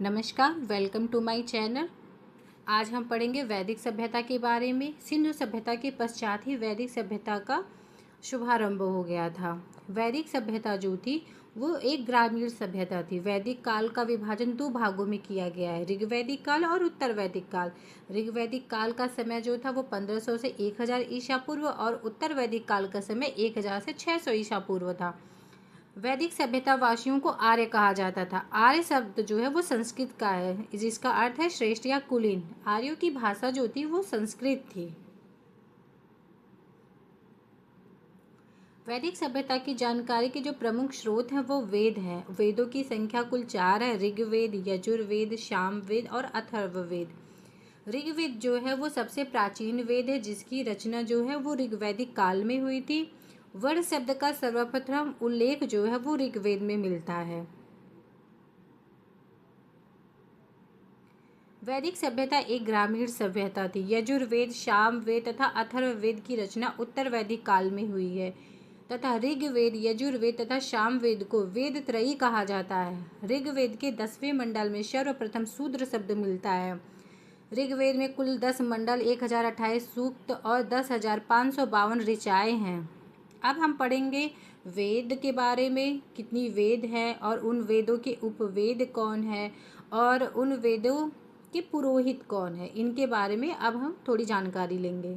नमस्कार, welcome to my channel. आज हम पढ़ेंगे वैदिक सभ्यता के बारे में। सिंधु सभ्यता के पश्चात ही वैदिक सभ्यता का शुभारंभ हो गया था। वैदिक सभ्यता जो थी वो एक ग्रामीण सभ्यता थी। वैदिक काल का विभाजन दो भागों में किया गया है, ऋग्वैदिक काल और उत्तर वैदिक काल। ऋग्वैदिक काल का समय जो था वो 1500 से 1000 ईसा पूर्व और उत्तर वैदिक काल का समय 1000 से 600 ईसा पूर्व था। वैदिक सभ्यता वासियों को आर्य कहा जाता था। आर्य शब्द जो है वो संस्कृत का है, जिसका अर्थ है श्रेष्ठ या कुलीन। आर्यों की भाषा जो थी वो संस्कृत थी। वैदिक सभ्यता की जानकारी के जो प्रमुख स्रोत हैं वो वेद हैं। वेदों की संख्या कुल 4 है, ऋग्वेद, यजुर्वेद, सामवेद और अथर्ववेद। ऋग्वेद जो है वो सबसे प्राचीन वेद है, जिसकी रचना जो है वो ऋग्वैदिक काल में हुई थी। वर्ण शब्द का सर्वप्रथम उल्लेख जो है वो ऋग्वेद में मिलता है। वैदिक सभ्यता एक ग्रामीण सभ्यता थी। यजुर्वेद, सामवेद तथा अथर्ववेद की रचना उत्तर वैदिक काल में हुई है तथा ऋग्वेद, यजुर्वेद तथा सामवेद को वेद त्रयी कहा जाता है। ऋग्वेद के 10वें मंडल में सर्वप्रथम शूद्र शब्द मिलता है। ऋग्वेद में कुल 10 मंडल, 1028 सूक्त और 10,552 ऋचाएँ हैं। अब हम पढ़ेंगे वेद के बारे में, कितनी वेद हैं और उन वेदों के उपवेद कौन है और उन वेदों के पुरोहित कौन है। इनके बारे में अब हम थोड़ी जानकारी लेंगे।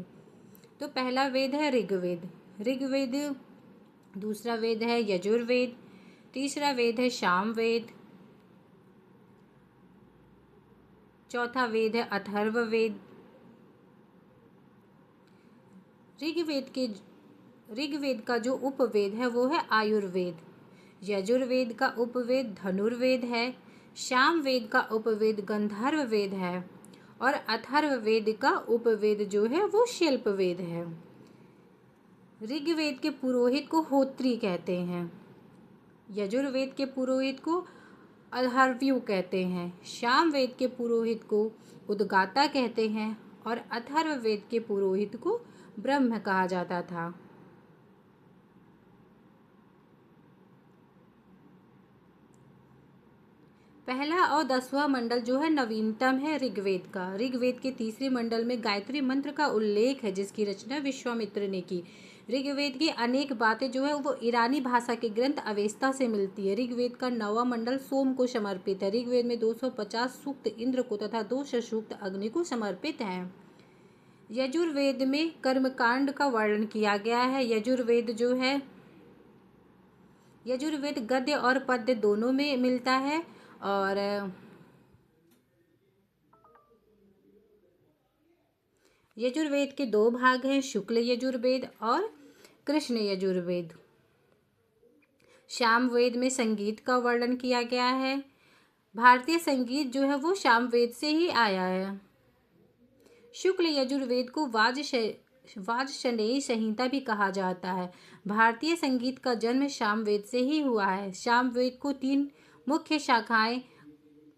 तो पहला वेद है ऋग्वेद। ऋग्वेद, दूसरा वेद है यजुर्वेद, तीसरा वेद है सामवेद, चौथा वेद है अथर्ववेद। ऋग्वेद का जो उपवेद है वो है आयुर्वेद। यजुर्वेद का उपवेद धनुर्वेद है। सामवेद का उपवेद गंधर्व वेद है और अथर्ववेद का उपवेद जो है वो शिल्पवेद है। ऋग्वेद के पुरोहित को होत्री कहते हैं। यजुर्वेद के पुरोहित को अहर्व्यु कहते हैं। सामवेद के पुरोहित को उद्गाता कहते हैं और अथर्ववेद के पुरोहित को ब्रह्म कहा जाता था। पहला और 10वां मंडल जो है नवीनतम है ऋग्वेद का। ऋग्वेद के तीसरे मंडल में गायत्री मंत्र का उल्लेख है, जिसकी रचना विश्वामित्र ने की। ऋग्वेद की अनेक बातें जो है वो ईरानी भाषा के ग्रंथ अवेस्ता से मिलती है। ऋग्वेद का 9वां मंडल सोम को समर्पित है। ऋग्वेद में 250 सूक्त इंद्र को तथा 200 सूक्त अग्नि को समर्पित हैं। यजुर्वेद में कर्मकांड का वर्णन किया गया है। यजुर्वेद गद्य और पद्य दोनों में मिलता है और यजुर्वेद के 2 भाग हैं, शुक्ल यजुर्वेद और कृष्ण यजुर्वेद। सामवेद में संगीत का वर्णन किया गया है। भारतीय संगीत जो है वो सामवेद से ही आया है। शुक्ल यजुर्वेद को वाजसेनेयी संहिता भी कहा जाता है। भारतीय संगीत का जन्म सामवेद से ही हुआ है। सामवेद को 3 मुख्य शाखाएं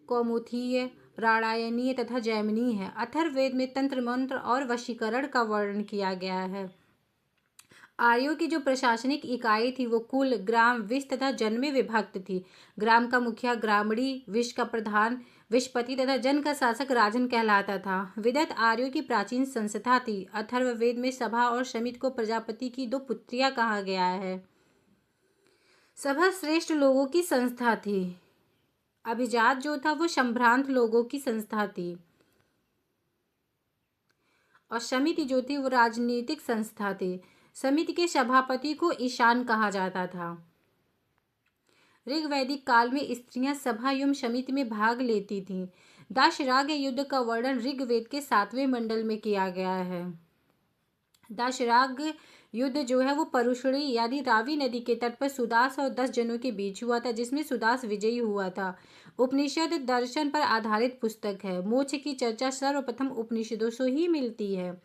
कौमुदीय, रामायणीय तथा जैमिनी है। अथर्ववेद में तंत्र मंत्र और वशीकरण का वर्णन किया गया है। आर्यों की जो प्रशासनिक इकाई थी वो कुल, ग्राम, विश तथा जन में विभक्त थी। ग्राम का मुखिया ग्रामणी, विश का प्रधान विशपति तथा जन का शासक राजन कहलाता था। विदत आर्यों की प्राचीन संस्था थी। अथर्ववेद में सभा और समिति को प्रजापति की 2 पुत्रियां कहा गया है। सभा श्रेष्ठ लोगों की संस्था थी। अभिजात जो था वो संभ्रांत लोगों की संस्था थी और समिति जो थी वो राजनीतिक संस्था थी। समिति के सभापति को ईशान कहा जाता था। ऋग्वैदिक काल में स्त्रियां सभा एवं समिति में भाग लेती थीं। दाशराग युद्ध का वर्णन ऋग्वेद के 7वें मंडल में किया गया है। दाशराग युद्ध जो है वो परुषणी यानी रावी नदी के तट पर सुदास और 10 जनों के बीच हुआ था, जिसमें सुदास विजयी हुआ था। उपनिषद दर्शन पर आधारित पुस्तक है। मोक्ष की चर्चा सर्वप्रथम उपनिषदों से ही मिलती है।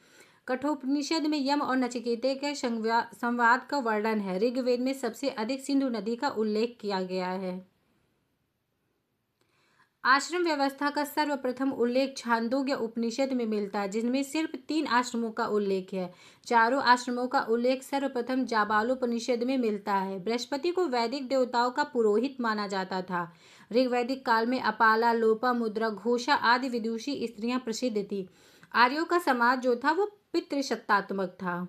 कठोपनिषद में यम और नचिकेते के संवाद का वर्णन है। ऋग्वेद में सबसे अधिक सिंधु नदी का उल्लेख किया गया है। आश्रम व्यवस्था का सर्वप्रथम उल्लेख छांदोग्य उपनिषद में मिलता है, जिनमें सिर्फ 3 आश्रमों का उल्लेख है। चारों आश्रमों का उल्लेख सर्वप्रथम जाबालोपनिषद में मिलता है। बृहस्पति को वैदिक देवताओं का पुरोहित माना जाता था। ऋग्वैदिक काल में अपाला, लोपा, मुद्रा, घोषा आदि विदुषी स्त्रियां प्रसिद्ध थी। आर्यों का समाज जो था वो पितृसत्तात्मक था।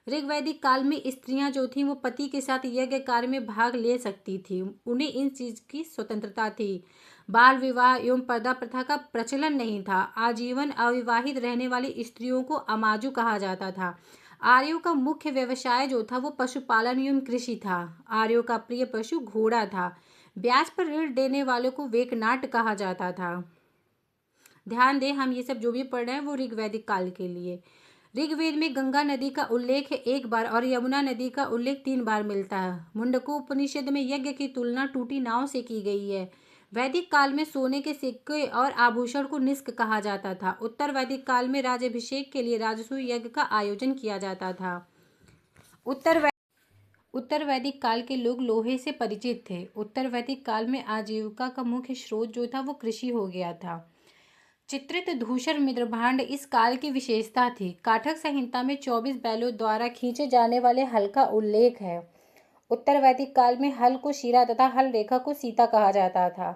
ऋग्वैदिक काल में स्त्रियां जो थीं वो पति के साथ यज्ञ कार्य में भाग ले सकती थी, उन्हें इन चीज की स्वतंत्रता थी। बाल विवाह एवं पर्दा प्रथा का प्रचलन नहीं था। आजीवन अविवाहित रहने वाली स्त्रियों को अमाजु कहा जाता था। आर्यों का मुख्य व्यवसाय जो था वो पशुपालन एवं कृषि था। आर्यों का प्रिय पशु घोड़ा था। ब्याज पर ऋण देने वालों को वेकनाट कहा जाता था। ध्यान दें, हम ये सब जो भी पढ़ रहे हैं वो ऋग्वैदिक काल के लिए। ऋग्वेद में गंगा नदी का उल्लेख 1 बार और यमुना नदी का उल्लेख 3 बार मिलता है। मुंडकोपनिषद में यज्ञ की तुलना टूटी नाव से की गई है। वैदिक काल में सोने के सिक्के और आभूषण को निष्क कहा जाता था। उत्तर वैदिक काल में राज्याभिषेक के लिए राजसूय यज्ञ का आयोजन किया जाता था। उत्तर वैदिक काल के लोग लोहे से परिचित थे। उत्तर वैदिक काल में आजीविका का मुख्य स्रोत जो था वो कृषि हो गया था। चित्रित धूसर मृदभांड इस काल की विशेषता थी। काठक संहिता में 24 बैलों द्वारा खींचे जाने वाले हल का उल्लेख है। उत्तर वैदिक काल में हल को शिरा तथा हल रेखा को सीता कहा जाता था।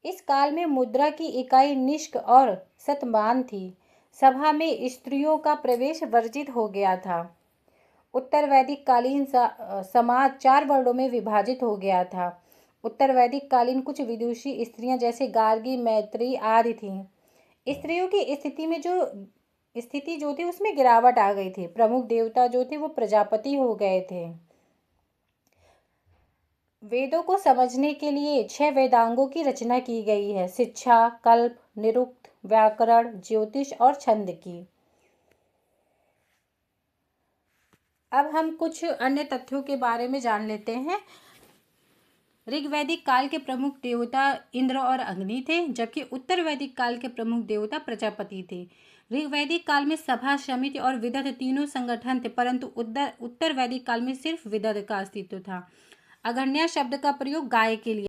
इस काल में मुद्रा की इकाई निष्क और शतमान थी। सभा में स्त्रियों का प्रवेश वर्जित हो गया था। उत्तर वैदिक कालीन समाज 4 वर्णों में विभाजित हो गया था। उत्तर वैदिक कालीन कुछ विदुषी स्त्रियां जैसे गार्गी, मैत्री आदि थीं। स्त्रियों की स्थिति जो थी उसमें गिरावट आ गई थी। प्रमुख देवता जो थे वो प्रजापति हो गए थे। वेदों को समझने के लिए 6 वेदांगों की रचना की गई है। शिक्षा, कल्प, निरुक्त, व्याकरण, ज्योतिष और छंद की। अब हम कुछ अन्य तथ्यों के बारे में जान लेते हैं। ऋग्वैदिक काल के प्रमुख देवता इंद्र और अग्नि थे, जबकि उत्तर वैदिक काल के प्रमुख देवता प्रजापति थे। ऋग्वैदिक काल में सभा, समिति और विदध तीनों संगठन थे, परंतु उत्तर वैदिक काल में सिर्फ विदध का अस्तित्व था। अगन्या शब्द का प्रयोग गाय के लिए